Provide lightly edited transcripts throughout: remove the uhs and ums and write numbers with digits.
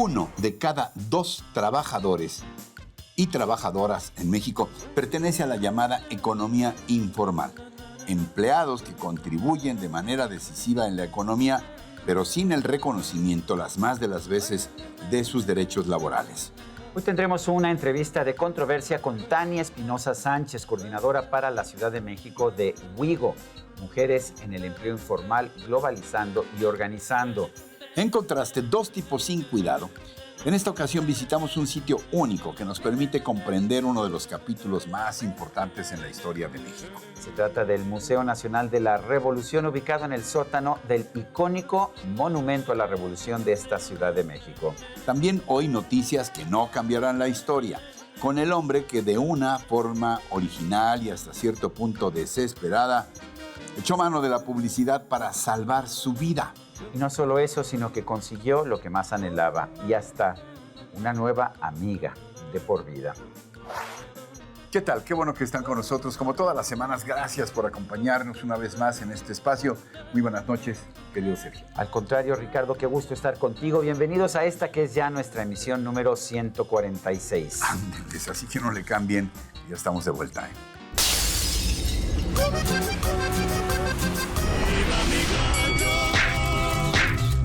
1 de cada 2 trabajadores y trabajadoras en México pertenece a la llamada economía informal. Empleados que contribuyen de manera decisiva en la economía, pero sin el reconocimiento las más de las veces de sus derechos laborales. Hoy tendremos una entrevista de controversia con Tania Espinosa Sánchez, coordinadora para la Ciudad de México de WIGO, Mujeres en el Empleo Informal, Globalizando y Organizando. En contraste, 2 tipos sin cuidado. En esta ocasión visitamos un sitio único que nos permite comprender uno de los capítulos más importantes en la historia de México. Se trata del Museo Nacional de la Revolución, ubicado en el sótano del icónico Monumento a la Revolución de esta Ciudad de México. También hoy noticias que no cambiarán la historia, con el hombre que de una forma original y hasta cierto punto desesperada echó mano de la publicidad para salvar su vida. Y no solo eso, sino que consiguió lo que más anhelaba y hasta una nueva amiga de por vida. ¿Qué tal? Qué bueno que están con nosotros. Como todas las semanas, gracias por acompañarnos una vez más en este espacio. Muy buenas noches, querido Sergio. Al contrario, Ricardo, qué gusto estar contigo. Bienvenidos a esta que es ya nuestra emisión número 146. Ándeles, así que no le cambien. Ya estamos de vuelta,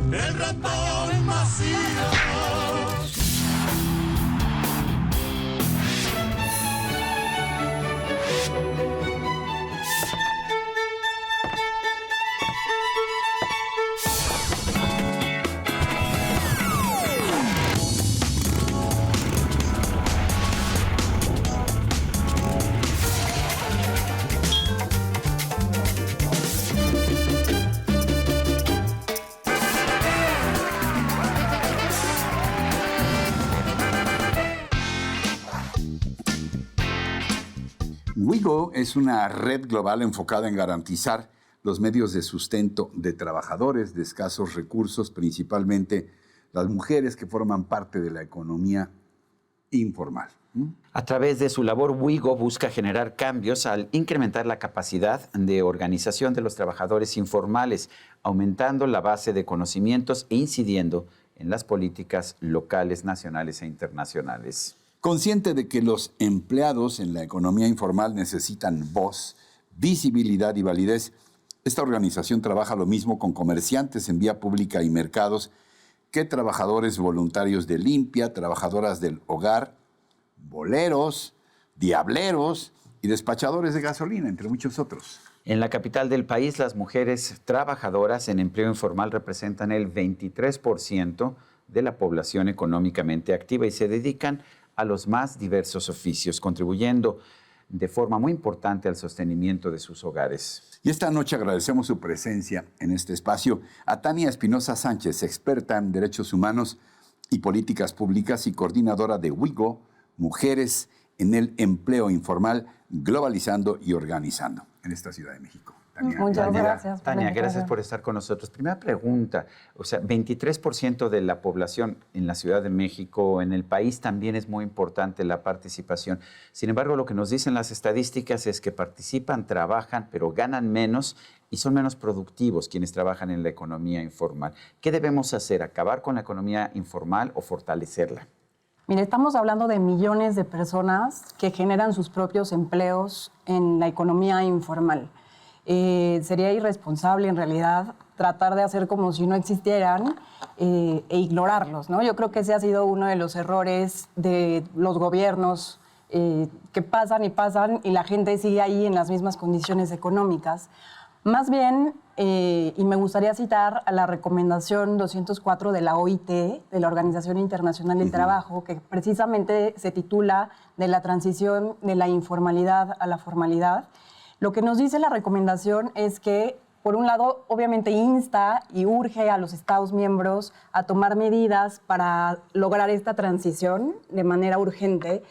El ratón Macías. WIGO es una red global enfocada en garantizar los medios de sustento de trabajadores de escasos recursos, principalmente las mujeres que forman parte de la economía informal. A través de su labor, WIGO busca generar cambios al incrementar la capacidad de organización de los trabajadores informales, aumentando la base de conocimientos e incidiendo en las políticas locales, nacionales e internacionales. Consciente de que los empleados en la economía informal necesitan voz, visibilidad y validez, esta organización trabaja lo mismo con comerciantes en vía pública y mercados que trabajadores voluntarios de limpia, trabajadoras del hogar, boleros, diableros y despachadores de gasolina, entre muchos otros. En la capital del país, las mujeres trabajadoras en empleo informal representan el 23% de la población económicamente activa y se dedican a los más diversos oficios, contribuyendo de forma muy importante al sostenimiento de sus hogares. Y esta noche agradecemos su presencia en este espacio a Tania Espinosa Sánchez, experta en derechos humanos y políticas públicas y coordinadora de WIGO, Mujeres en el Empleo Informal, Globalizando y Organizando, en esta Ciudad de México. Muchas gracias. Tania, gracias por estar con nosotros. Primera pregunta, 23% de la población en la Ciudad de México, en el país también es muy importante la participación. Sin embargo, lo que nos dicen las estadísticas es que participan, trabajan, pero ganan menos y son menos productivos quienes trabajan en la economía informal. ¿Qué debemos hacer? ¿Acabar con la economía informal o fortalecerla? Mire, estamos hablando de millones de personas que generan sus propios empleos en la economía informal. Sería irresponsable, en realidad, tratar de hacer como si no existieran e ignorarlos, ¿no? Yo creo que ese ha sido uno de los errores de los gobiernos que pasan y la gente sigue ahí en las mismas condiciones económicas. Más bien, y me gustaría citar a la recomendación 204 de la OIT, de la Organización Internacional del Trabajo, que precisamente se titula de la transición de la informalidad a la formalidad. Lo que nos dice la recomendación es que, por un lado, obviamente insta y urge a los Estados miembros a tomar medidas para lograr esta transición de manera urgente,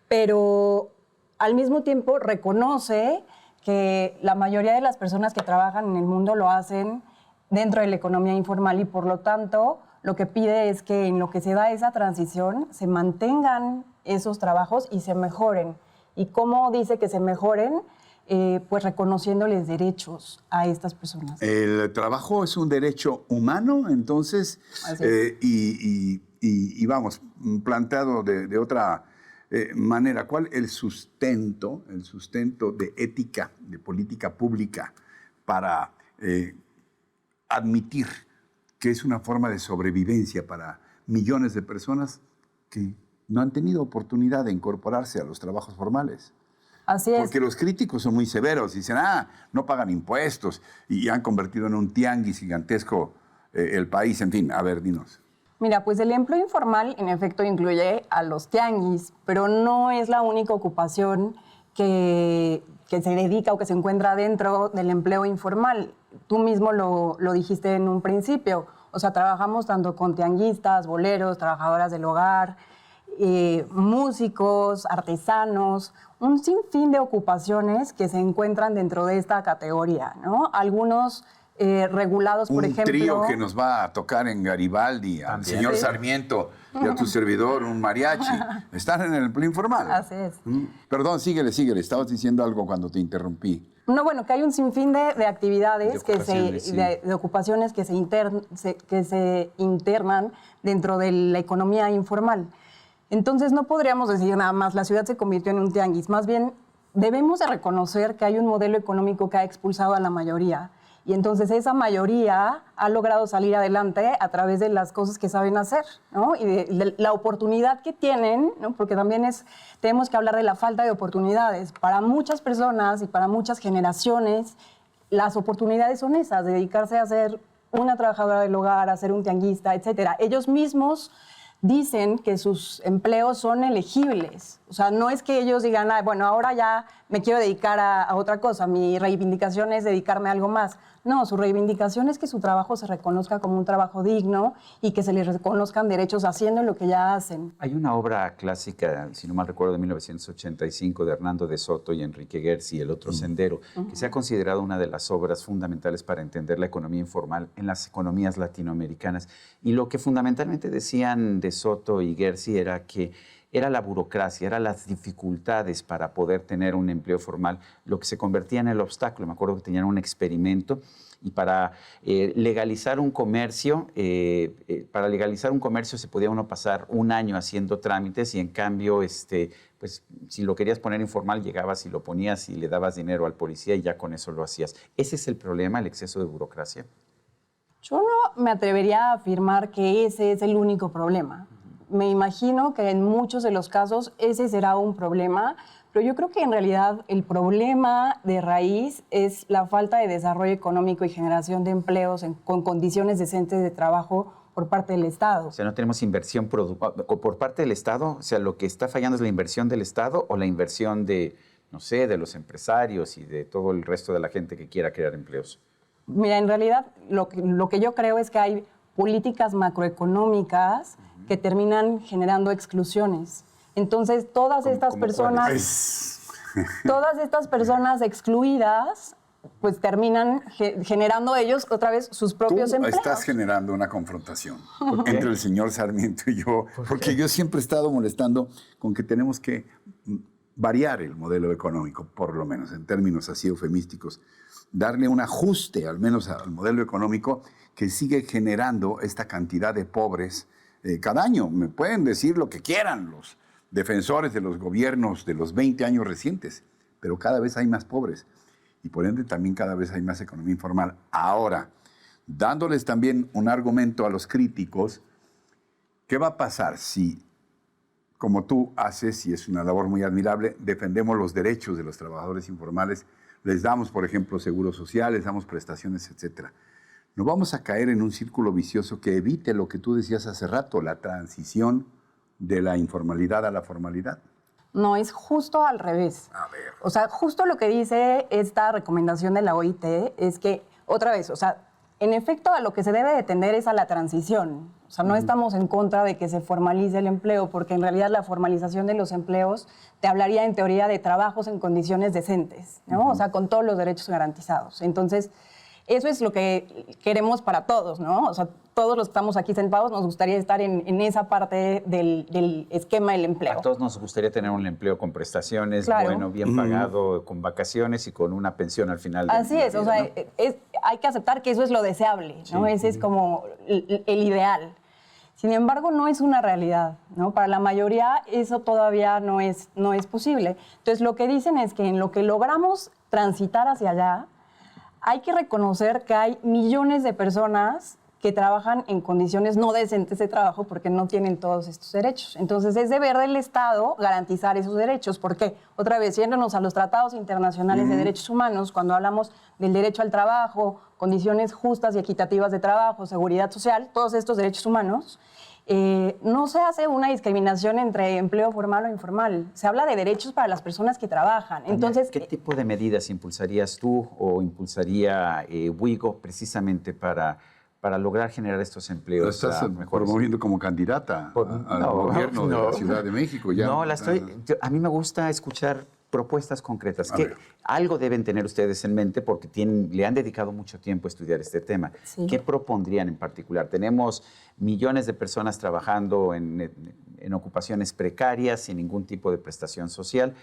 pero al mismo tiempo reconoce que la mayoría de las personas que trabajan en el mundo lo hacen dentro de la economía informal y, por lo tanto, lo que pide es que en lo que se da esa transición se mantengan esos trabajos y se mejoren. ¿Y cómo dice que se mejoren? pues reconociéndoles derechos a estas personas. El trabajo es un derecho humano, entonces, Así es. y vamos, planteado de otra manera, ¿cuál el sustento de ética, de política pública para admitir que es una forma de sobrevivencia para millones de personas que no han tenido oportunidad de incorporarse a los trabajos formales? Así es. Porque los críticos son muy severos, dicen, no pagan impuestos y han convertido en un tianguis gigantesco el país. En fin, a ver, dinos. Mira, pues el empleo informal en efecto incluye a los tianguis, pero no es la única ocupación que se dedica o que se encuentra dentro del empleo informal. Tú mismo lo dijiste en un principio. O sea, trabajamos tanto con tianguistas, boleros, trabajadoras del hogar, músicos, artesanos, un sinfín de ocupaciones que se encuentran dentro de esta categoría, ¿no? Algunos regulados, por ejemplo... Un trío que nos va a tocar en Garibaldi, al señor Sarmiento y a tu servidor, un mariachi. Están en el empleo informal. Así es. Perdón, síguele. Estabas diciendo algo cuando te interrumpí. No, bueno, que hay un sinfín de actividades, De ocupaciones que se internan dentro de la economía informal. Entonces no podríamos decir nada más, la ciudad se convirtió en un tianguis. Más bien, debemos de reconocer que hay un modelo económico que ha expulsado a la mayoría. Y entonces esa mayoría ha logrado salir adelante a través de las cosas que saben hacer, ¿no? Y de la oportunidad que tienen, ¿no? Porque también tenemos que hablar de la falta de oportunidades. Para muchas personas y para muchas generaciones, las oportunidades son esas, dedicarse a ser una trabajadora del hogar, a ser un tianguista, etcétera. Ellos mismos dicen que sus empleos son elegibles. O sea, no es que ellos digan, bueno, ahora ya me quiero dedicar a otra cosa, mi reivindicación es dedicarme a algo más. No, su reivindicación es que su trabajo se reconozca como un trabajo digno y que se les reconozcan derechos haciendo lo que ya hacen. Hay una obra clásica, si no mal recuerdo, de 1985, de Hernando de Soto y Enrique Gersi, El otro sendero, que se ha considerado una de las obras fundamentales para entender la economía informal en las economías latinoamericanas. Y lo que fundamentalmente decían de Soto y Gersi era que era la burocracia, eran las dificultades para poder tener un empleo formal lo que se convertía en el obstáculo. Me acuerdo que tenían un experimento y para legalizar un comercio, se podía uno pasar un año haciendo trámites y en cambio, pues, si lo querías poner informal, llegabas y lo ponías y le dabas dinero al policía y ya con eso lo hacías. ¿Ese es el problema, el exceso de burocracia? Yo no me atrevería a afirmar que ese es el único problema. Me imagino que en muchos de los casos ese será un problema, pero yo creo que en realidad el problema de raíz es la falta de desarrollo económico y generación de empleos con condiciones decentes de trabajo por parte del Estado. O sea, no tenemos inversión por parte del Estado. O sea, lo que está fallando es la inversión del Estado o la inversión de, no sé, de los empresarios y de todo el resto de la gente que quiera crear empleos. Mira, en realidad lo que yo creo es que hay políticas macroeconómicas que terminan generando exclusiones. Entonces, todas estas personas excluidas, pues terminan generando ellos otra vez sus propios empleos. Estás generando una confrontación entre el señor Sarmiento y yo, porque yo siempre he estado molestando con que tenemos que variar el modelo económico, por lo menos en términos así eufemísticos, darle un ajuste al menos al modelo económico que sigue generando esta cantidad de pobres cada año. Me pueden decir lo que quieran los defensores de los gobiernos de los 20 años recientes, pero cada vez hay más pobres y por ende también cada vez hay más economía informal. Ahora, dándoles también un argumento a los críticos, ¿qué va a pasar si, como tú haces, y es una labor muy admirable, defendemos los derechos de los trabajadores informales, les damos, por ejemplo, seguros sociales, damos prestaciones, etcétera? No vamos a caer en un círculo vicioso que evite lo que tú decías hace rato, la transición de la informalidad a la formalidad. No, es justo al revés. A ver. O sea, justo lo que dice esta recomendación de la OIT es que, otra vez, o sea, en efecto, a lo que se debe de tender es a la transición. O sea, no estamos en contra de que se formalice el empleo, porque en realidad la formalización de los empleos te hablaría en teoría de trabajos en condiciones decentes, ¿no? O sea, con todos los derechos garantizados. Entonces, eso es lo que queremos para todos, ¿no? O sea, todos los que estamos aquí sentados nos gustaría estar en esa parte del esquema del empleo. A todos nos gustaría tener un empleo con prestaciones, Claro. bueno, bien pagado, con vacaciones y con una pensión al final. Así la es, vida, o sea, ¿no? hay que aceptar que eso es lo deseable, ¿no? Ese es como el ideal. Sin embargo, no es una realidad, ¿no? Para la mayoría eso todavía no es posible. Entonces, lo que dicen es que en lo que logramos transitar hacia allá, hay que reconocer que hay millones de personas que trabajan en condiciones no decentes de trabajo porque no tienen todos estos derechos. Entonces, es deber del Estado garantizar esos derechos. ¿Por qué? Otra vez, yéndonos a los tratados internacionales de derechos humanos, cuando hablamos del derecho al trabajo, condiciones justas y equitativas de trabajo, seguridad social, todos estos derechos humanos, no se hace una discriminación entre empleo formal o informal. Se habla de derechos para las personas que trabajan. Entonces, ¿qué tipo de medidas impulsarías tú o impulsaría WIGO precisamente para lograr generar estos empleos? Lo estás mejores? promoviendo como candidata al gobierno de la Ciudad de México. Ya. No, a mí me gusta escuchar propuestas concretas. Que algo deben tener ustedes en mente porque le han dedicado mucho tiempo a estudiar este tema. Sí. ¿Qué propondrían en particular? Tenemos millones de personas trabajando en ocupaciones precarias, sin ningún tipo de prestación social.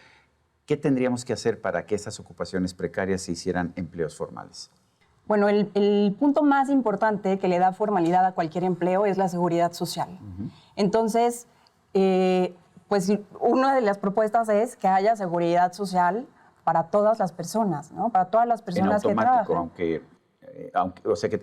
¿Qué tendríamos que hacer para que esas ocupaciones precarias se hicieran empleos formales? bueno, el punto más importante que le da formalidad a cualquier empleo es la seguridad social. Entonces, pues una de las propuestas es que haya seguridad social para todas las personas, ¿no? Para todas las personas que trabajan.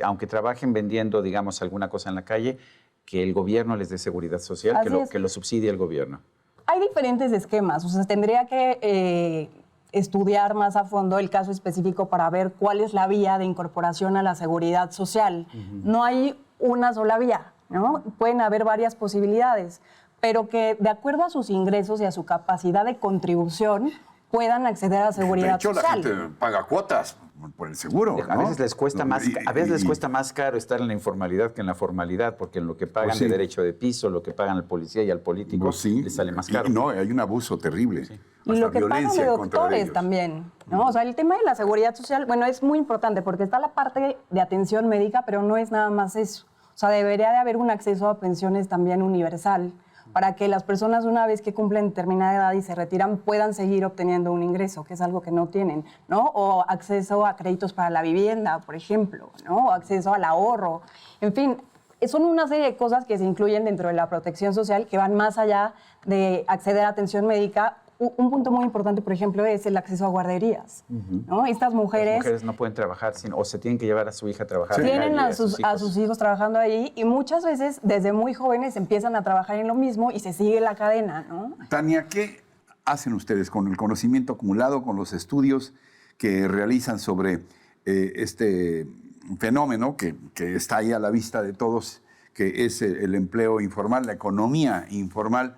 Aunque trabajen vendiendo, digamos, alguna cosa en la calle, que el gobierno les dé seguridad social, que lo subsidie el gobierno. Hay diferentes esquemas, o sea, tendría que estudiar más a fondo el caso específico para ver cuál es la vía de incorporación a la seguridad social. No hay una sola vía, ¿no? Pueden haber varias posibilidades, pero que de acuerdo a sus ingresos y a su capacidad de contribución puedan acceder a la seguridad social. De hecho, la gente paga cuotas por el seguro, ¿no? A veces les cuesta más caro estar en la informalidad que en la formalidad, porque en lo que pagan de derecho de piso, lo que pagan al policía y al político, les sale más caro. No, hay un abuso terrible. Y lo que pagan de doctores también, ¿no? O sea, el tema de la seguridad social, bueno, es muy importante porque está la parte de atención médica, pero no es nada más eso. O sea, debería de haber un acceso a pensiones también universal para que las personas, una vez que cumplen determinada edad y se retiran, puedan seguir obteniendo un ingreso, que es algo que no tienen, ¿no? O acceso a créditos para la vivienda, por ejemplo, ¿no? O acceso al ahorro. En fin, son una serie de cosas que se incluyen dentro de la protección social que van más allá de acceder a atención médica. Un punto muy importante, por ejemplo, es el acceso a guarderías, ¿no? Estas mujeres... Las mujeres no pueden trabajar o se tienen que llevar a su hija a trabajar. Tienen a sus hijos trabajando ahí y muchas veces desde muy jóvenes empiezan a trabajar en lo mismo y se sigue la cadena, ¿no? Tania, ¿qué hacen ustedes con el conocimiento acumulado, con los estudios que realizan sobre este fenómeno que está ahí a la vista de todos, que es el empleo informal, la economía informal?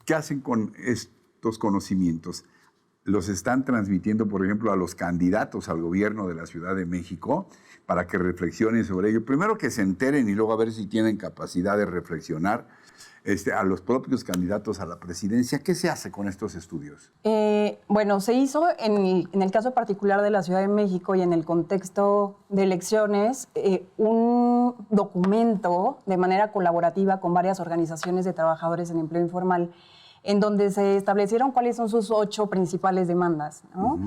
¿Qué hacen con estos conocimientos? ¿Los están transmitiendo, por ejemplo, a los candidatos al gobierno de la Ciudad de México para que reflexionen sobre ello? Primero que se enteren y luego a ver si tienen capacidad de reflexionar. A los propios candidatos a la presidencia, ¿qué se hace con estos estudios? Bueno, se hizo en el caso particular de la Ciudad de México y en el contexto de elecciones un documento de manera colaborativa con varias organizaciones de trabajadores en empleo informal en donde se establecieron cuáles son sus 8 principales demandas, ¿no?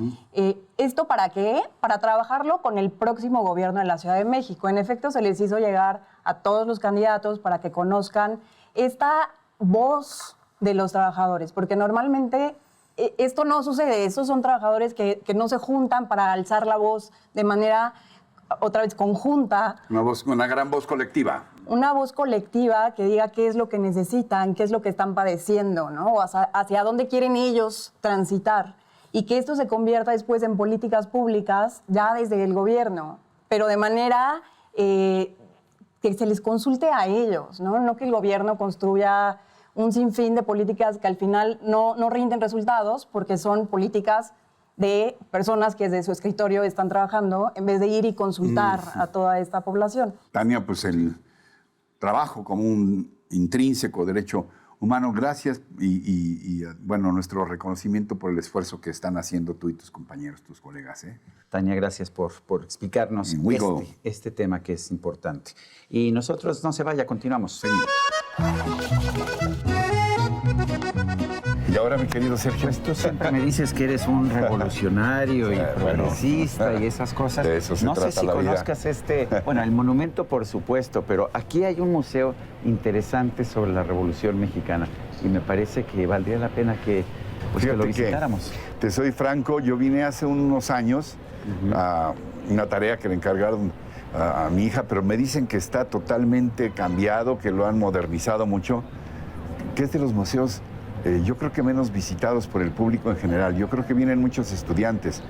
¿Esto para qué? Para trabajarlo con el próximo gobierno de la Ciudad de México. En efecto, se les hizo llegar a todos los candidatos para que conozcan esta voz de los trabajadores, porque normalmente esto no sucede. Estos son trabajadores que no se juntan para alzar la voz de manera, otra vez, conjunta. Una gran voz colectiva. Una voz colectiva que diga qué es lo que necesitan, qué es lo que están padeciendo, ¿no? O hacia dónde quieren ellos transitar. Y que esto se convierta después en políticas públicas ya desde el gobierno, pero de manera que se les consulte a ellos, ¿no? No que el gobierno construya un sinfín de políticas que al final no rinden resultados porque son políticas de personas que desde su escritorio están trabajando en vez de ir y consultar a toda esta población. Tania, pues el trabajo como un intrínseco derecho humano. Gracias y, bueno, nuestro reconocimiento por el esfuerzo que están haciendo tú y tus compañeros, tus colegas. Tania, gracias por explicarnos este tema que es importante. Y nosotros, no se vaya, continuamos. Seguimos. Y ahora, mi querido Sergio. Pues tú siempre me dices que eres un revolucionario y progresista y esas cosas. De eso se no trata sé si la vida. conozcas bueno, el monumento, por supuesto, pero aquí hay un museo interesante sobre la Revolución Mexicana y me parece que valdría la pena que lo visitáramos. Te soy franco, yo vine hace unos años a una tarea que le encargaron a mi hija, pero me dicen que está totalmente cambiado, que lo han modernizado mucho, que es de los museos, yo creo que menos visitados por el público en general. Yo creo que vienen muchos estudiantes,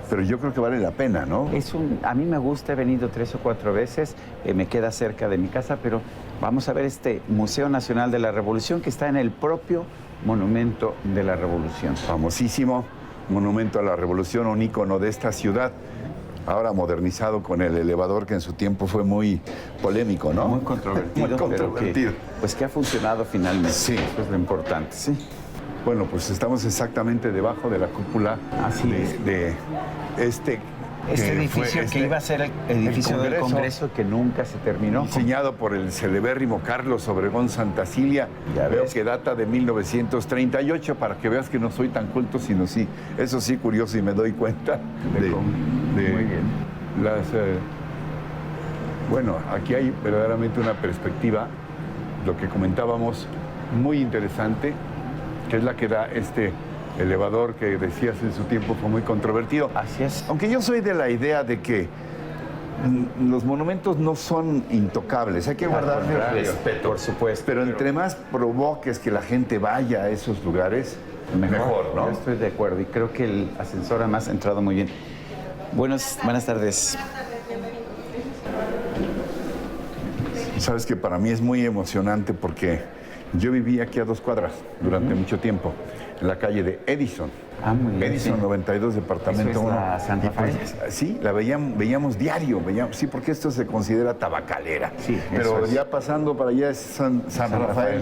pero yo creo que vale la pena, ¿no? A mí me gusta, he venido 3 o 4 veces, me queda cerca de mi casa, pero vamos a ver este Museo Nacional de la Revolución que está en el propio Monumento de la Revolución. Famosísimo Monumento a la Revolución, un ícono de esta ciudad, ahora modernizado con el elevador que en su tiempo fue muy polémico, ¿no? Muy controvertido. Muy controvertido. Que ha funcionado finalmente. Sí. Eso es lo importante, sí. Bueno, pues estamos exactamente debajo de la cúpula de este edificio que iba a ser el edificio del Congreso que nunca se terminó. Diseñado por el celebérrimo Carlos Obregón Santacilia. Veo que data de 1938, para que veas que no soy tan culto, sino sí, eso sí, curioso, y me doy cuenta Muy bien. Bueno, aquí hay verdaderamente una perspectiva, lo que comentábamos, muy interesante, que es la que da este elevador que decías en su tiempo fue muy controvertido. Así es. Aunque yo soy de la idea de que los monumentos no son intocables, hay que guardarle respeto, por supuesto. Pero entre más provoques que la gente vaya a esos lugares, mejor, ¿no? Yo estoy de acuerdo y creo que el ascensor además ha entrado muy bien. Buenas tardes. Sabes que para mí es muy emocionante porque yo viví aquí a 2 cuadras durante mucho tiempo, en la calle de Edison. Muy bien. Edison, sí. 92, departamento 1. La Santa Fe. Sí, la veíamos diario, sí, porque esto se considera tabacalera. Sí, pero ya pasando para allá es San Rafael.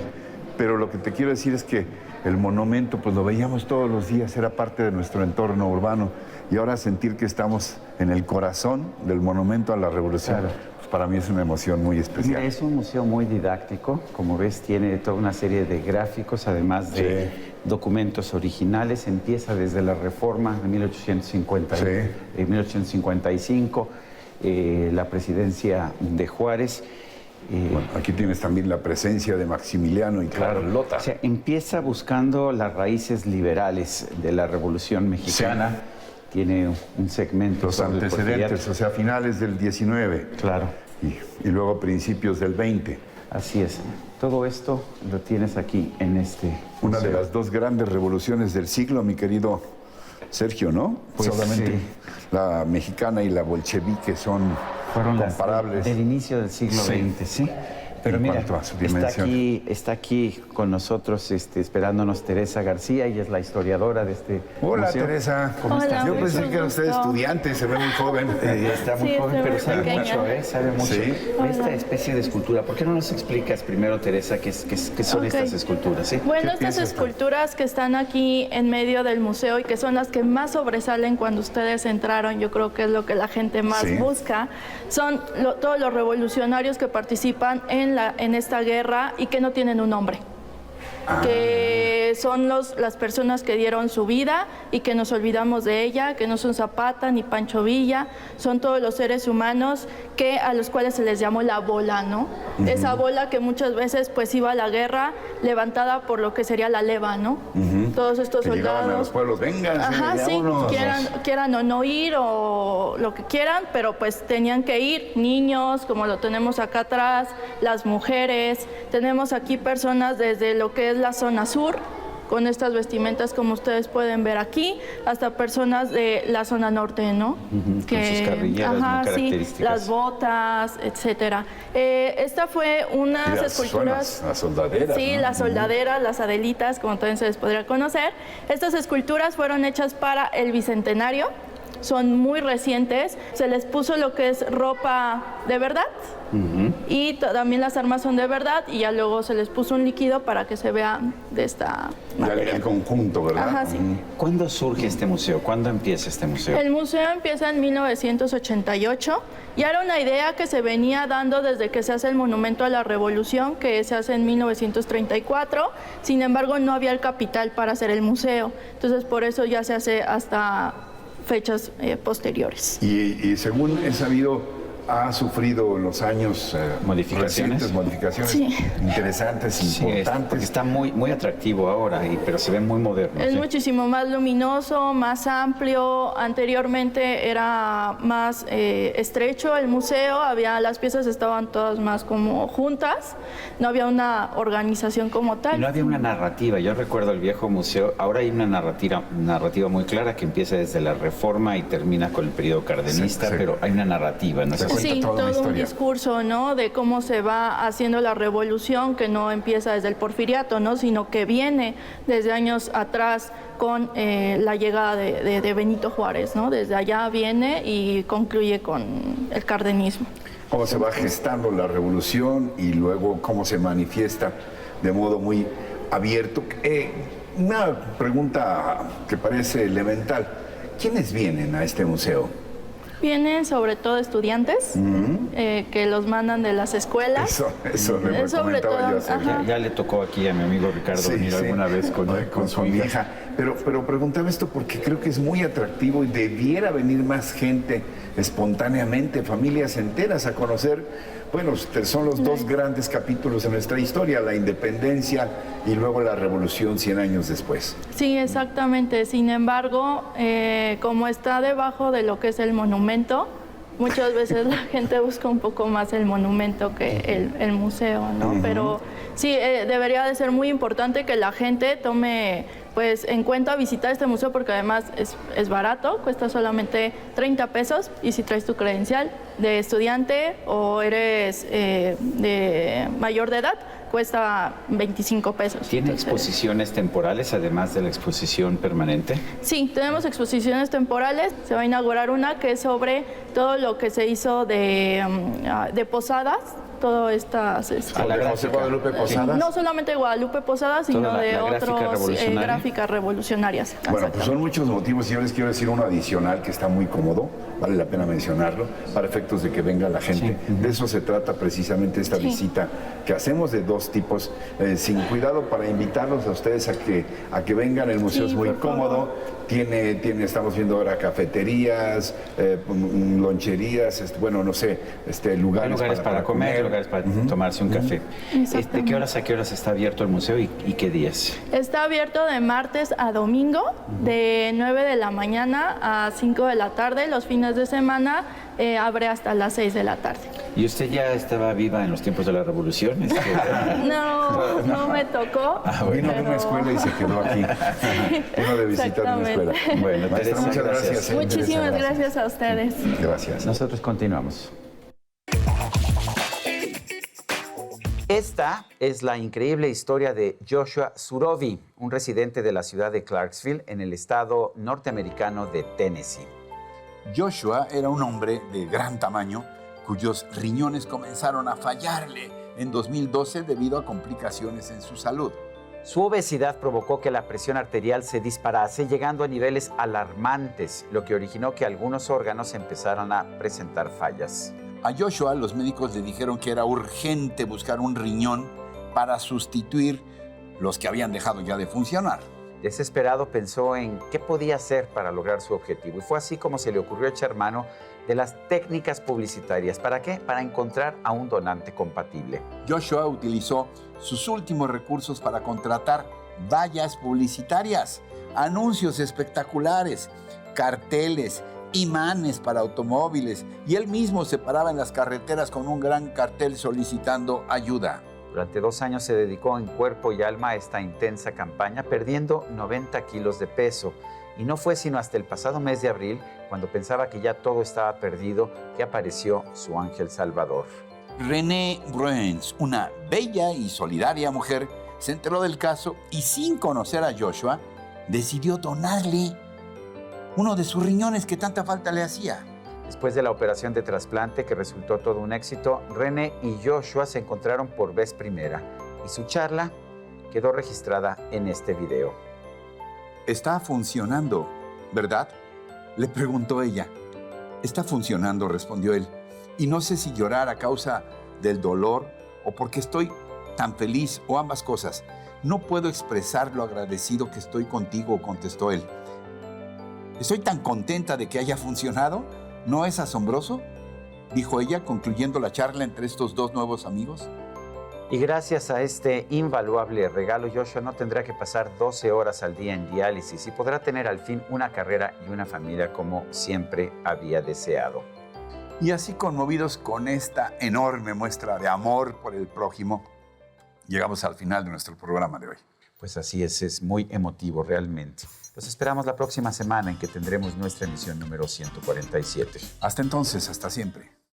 Pero lo que te quiero decir es que el monumento, pues lo veíamos todos los días, era parte de nuestro entorno urbano. Y ahora sentir que estamos en el corazón del monumento a la Revolución, claro, pues para mí es una emoción muy especial. Mira, es un museo muy didáctico, como ves tiene toda una serie de gráficos, además de documentos originales. Empieza desde la Reforma de 1855, la presidencia de Juárez. Bueno, aquí tienes también la presencia de Maximiliano y Carlota. O sea, empieza buscando las raíces liberales de la Revolución Mexicana. Sí. Tiene un segmento los antecedentes, o sea, finales del 19. Claro. Y luego principios del 20. Así es. Todo esto lo tienes aquí en este Una museo. De las 2 grandes revoluciones del siglo, mi querido Sergio, ¿no? Pues solamente la mexicana y la bolchevique fueron comparables. Del inicio del siglo XX, sí. Pero mira, está aquí con nosotros esperándonos Teresa García, ella es la historiadora de este Hola, museo. Teresa. ¿Cómo estás? Yo pensé que era usted estudiante, se ve muy joven. Está muy joven, pero sabe mucho, sabe mucho. ¿Sí? Esta especie de escultura, ¿por qué no nos explicas primero, Teresa, qué son estas esculturas? ¿Sí? Bueno, estas esculturas que están aquí en medio del museo y que son las que más sobresalen cuando ustedes entraron, yo creo que es lo que la gente más busca, son todos los revolucionarios que participan en esta guerra y que no tienen un nombre. Que son las personas que dieron su vida y que nos olvidamos de ella, que no son Zapata ni Pancho Villa, son todos los seres humanos a los cuales se les llamó la bola, ¿no? Esa bola que muchas veces pues iba a la guerra levantada por lo que sería la leva, ¿no? Todos estos que soldados. A los pueblos, vengan, quieran o no ir o lo que quieran, pero pues tenían que ir, niños, como lo tenemos acá atrás, las mujeres, tenemos aquí personas desde lo que es la zona sur, con estas vestimentas como ustedes pueden ver aquí, hasta personas de la zona norte, ¿no? Con sus carrilleras muy características. Las botas, etcétera. Esta fue unas esculturas... Las soldaderas. Sí, las soldaderas, las adelitas, como también se les podría conocer. Estas esculturas fueron hechas para el Bicentenario. son muy recientes. Se les puso lo que es ropa de verdad y también las armas son de verdad y ya luego se les puso un líquido para que se vea de esta manera. El conjunto, ¿verdad? Ajá, sí. ¿Cuándo surge este museo? ¿Cuándo empieza este museo? El museo empieza en 1988 y era una idea que se venía dando desde que se hace el Monumento a la Revolución, que se hace en 1934. Sin embargo, no había el capital para hacer el museo. Entonces, por eso ya se hace hasta fechas posteriores. Y según he sabido, ha sufrido en los años Modificaciones. modificaciones interesantes, Sí, importantes. porque está muy atractivo ahora, pero se ve muy moderno. Es ¿sí? muchísimo más luminoso, más amplio. Anteriormente era más estrecho el museo, las piezas estaban todas más como juntas, no había una organización como tal. Y no había una narrativa. Yo recuerdo el viejo museo, ahora hay una narrativa muy clara que empieza desde la Reforma y termina con el periodo cardenista, Sí. pero hay una narrativa, ¿no? Cuenta Sí, toda una todo un historia. discurso, ¿no? De cómo se va haciendo la revolución, que no empieza desde el porfiriato, ¿no? Sino que viene desde años atrás con la llegada de Benito Juárez, ¿no? Desde allá viene y concluye con el cardenismo. Cómo se va gestando la revolución y luego cómo se manifiesta de modo muy abierto. Una pregunta que parece elemental. ¿Quiénes vienen a este museo? Vienen sobre todo estudiantes que los mandan de las escuelas. Eso me Sobre comentaba yo todo, hace ajá. Ya le tocó aquí a mi amigo Ricardo venir alguna vez con su hija. Pero preguntaba esto porque creo que es muy atractivo y debiera venir más gente espontáneamente, familias enteras a conocer. Bueno, son los dos grandes capítulos en nuestra historia, la independencia y luego la revolución 100 años después. Sí, exactamente. Sin embargo, como está debajo de lo que es el monumento, muchas veces la gente busca un poco más el monumento que el museo, ¿no? Pero sí, debería de ser muy importante que la gente tome pues en cuenta visitar este museo porque además es barato, cuesta solamente 30 pesos y si traes tu credencial de estudiante o eres de mayor de edad, cuesta 25 pesos. ¿Tiene Entonces, exposiciones temporales además de la exposición permanente? Sí, tenemos exposiciones temporales. Se va a inaugurar una que es sobre todo lo que se hizo de Posadas, todas estas... ¿De José Guadalupe Posadas? No solamente de Guadalupe Posadas, sino Toda la de gráfica otras revolucionaria. gráficas revolucionarias. Bueno, pues son muchos motivos y yo les quiero decir uno adicional que está muy cómodo, vale la pena mencionarlo, para efectos de que venga la gente. Sí. De eso se trata precisamente esta visita que hacemos de dos tipos, sin cuidado para invitarlos a ustedes a que vengan. El museo Sí, es muy por favor. cómodo, estamos viendo ahora cafeterías, loncherías, Hay lugares para comer, lugares para tomarse un café. ¿De Exactamente. qué horas a qué horas está abierto el museo y qué días? Está abierto de martes a domingo, de 9 de la mañana a 5 de la tarde. Los fines de semana abre hasta las 6 de la tarde. ¿Y usted ya estaba viva en los tiempos de la Revolución? No me tocó. Vino de una pero- escuela y se quedó aquí. Vino de visitar una escuela. Exactamente. Bueno, Maestra, Teresa, muchas gracias. gracias. Muchísimas gracias a ustedes. Gracias. Nosotros continuamos. Esta es la increíble historia de Joshua Zurovi, un residente de la ciudad de Clarksville, en el estado norteamericano de Tennessee. Joshua era un hombre de gran tamaño cuyos riñones comenzaron a fallarle en 2012 debido a complicaciones en su salud. Su obesidad provocó que la presión arterial se disparase, llegando a niveles alarmantes, lo que originó que algunos órganos empezaran a presentar fallas. A Joshua los médicos le dijeron que era urgente buscar un riñón para sustituir los que habían dejado ya de funcionar. Desesperado pensó en qué podía hacer para lograr su objetivo y fue así como se le ocurrió echar mano de las técnicas publicitarias. ¿Para qué? Para encontrar a un donante compatible. Joshua utilizó sus últimos recursos para contratar vallas publicitarias, anuncios espectaculares, carteles, imanes para automóviles y él mismo se paraba en las carreteras con un gran cartel solicitando ayuda. Durante 2 años se dedicó en cuerpo y alma a esta intensa campaña, perdiendo 90 kilos de peso. Y no fue sino hasta el pasado mes de abril, cuando pensaba que ya todo estaba perdido, que apareció su ángel salvador. Renee Bruins, una bella y solidaria mujer, se enteró del caso y sin conocer a Joshua, decidió donarle uno de sus riñones que tanta falta le hacía. Después de la operación de trasplante, que resultó todo un éxito, René y Joshua se encontraron por vez primera y su charla quedó registrada en este video. Está funcionando, ¿verdad?, le preguntó ella. Está funcionando, respondió él. Y no sé si llorar a causa del dolor o porque estoy tan feliz o ambas cosas. No puedo expresar lo agradecido que estoy contigo, contestó él. Estoy tan contenta de que haya funcionado. ¿No es asombroso?, dijo ella, concluyendo la charla entre estos dos nuevos amigos. Y gracias a este invaluable regalo, Joshua no tendrá que pasar 12 horas al día en diálisis y podrá tener al fin una carrera y una familia como siempre había deseado. Y así, conmovidos con esta enorme muestra de amor por el prójimo, llegamos al final de nuestro programa de hoy. Pues así es muy emotivo realmente. Los esperamos la próxima semana en que tendremos nuestra emisión número 147. Hasta entonces, hasta siempre.